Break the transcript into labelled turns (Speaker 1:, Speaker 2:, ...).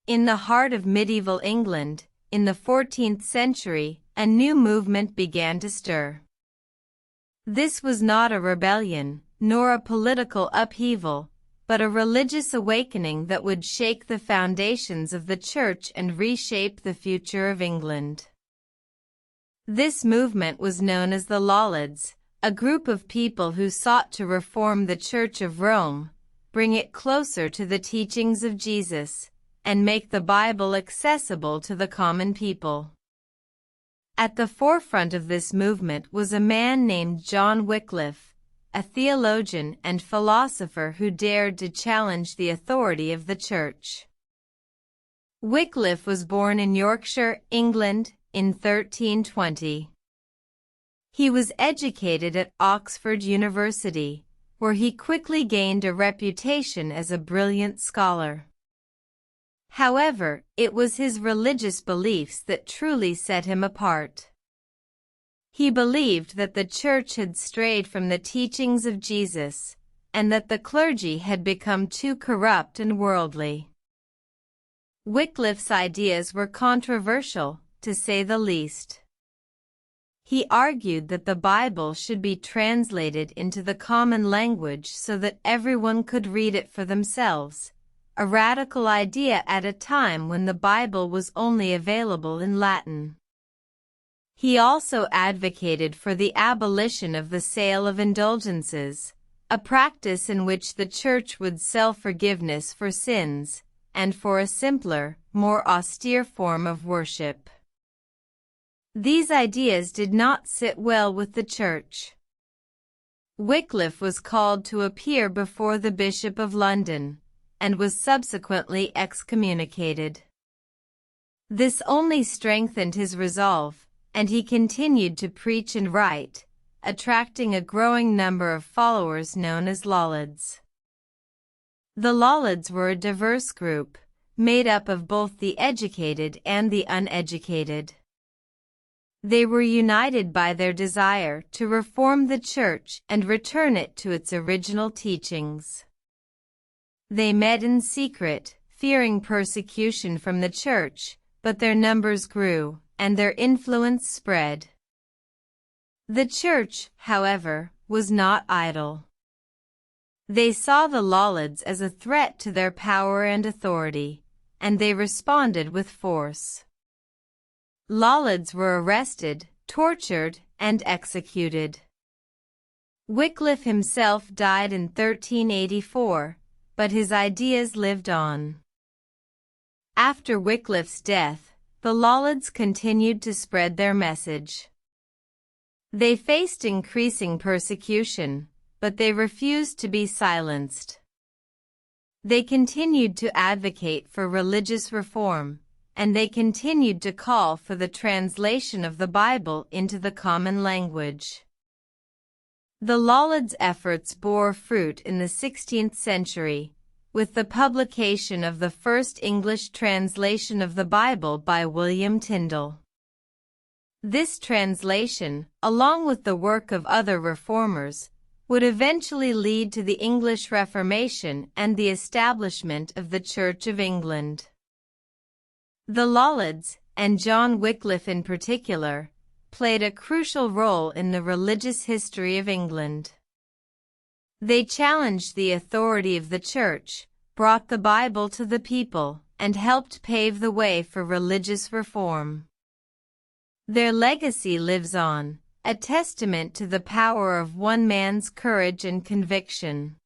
Speaker 1: In the heart of medieval England, in the 14th century, a new movement began to stir. This was not a rebellion, nor a political upheaval, but a religious awakening that would shake the foundations of the Church and reshape the future of England. This movement was known as the Lollards, a group of people who sought to reform the Church of Rome, bring it closer to the teachings of Jesus, and make the Bible accessible to the common people. At the forefront of this movement was a man named John Wycliffe, a theologian and philosopher who dared to challenge the authority of the Church. Wycliffe was born in Yorkshire, England, in 1320. He was educated at Oxford University, where he quickly gained a reputation as a brilliant scholar. However, it was his religious beliefs that truly set him apart. He believed that the Church had strayed from the teachings of Jesus, and that the clergy had become too corrupt and worldly. Wycliffe's ideas were controversial, to say the least. He argued that the Bible should be translated into the common language so that everyone could read it for themselves, a radical idea at a time when the Bible was only available in Latin. He also advocated for the abolition of the sale of indulgences, a practice in which the Church would sell forgiveness for sins, and for a simpler, more austere form of worship. These ideas did not sit well with the Church. Wycliffe was called to appear before the Bishop of London, and was subsequently excommunicated. This only strengthened his resolve, and he continued to preach and write, attracting a growing number of followers known as Lollards. The Lollards were a diverse group, made up of both the educated and the uneducated. They were united by their desire to reform the Church and return it to its original teachings. They met in secret, fearing persecution from the Church, but their numbers grew, and their influence spread. The Church, however, was not idle. They saw the Lollards as a threat to their power and authority, and they responded with force. Lollards were arrested, tortured, and executed. Wycliffe himself died in 1384, but his ideas lived on. After Wycliffe's death, the Lollards continued to spread their message. They faced increasing persecution, but they refused to be silenced. They continued to advocate for religious reform, and they continued to call for the translation of the Bible into the common language. The Lollards' efforts bore fruit in the 16th century, with the publication of the first English translation of the Bible by William Tyndale. This translation, along with the work of other reformers, would eventually lead to the English Reformation and the establishment of the Church of England. The Lollards, and John Wycliffe in particular, played a crucial role in the religious history of England. They challenged the authority of the Church, brought the Bible to the people, and helped pave the way for religious reform. Their legacy lives on, a testament to the power of one man's courage and conviction.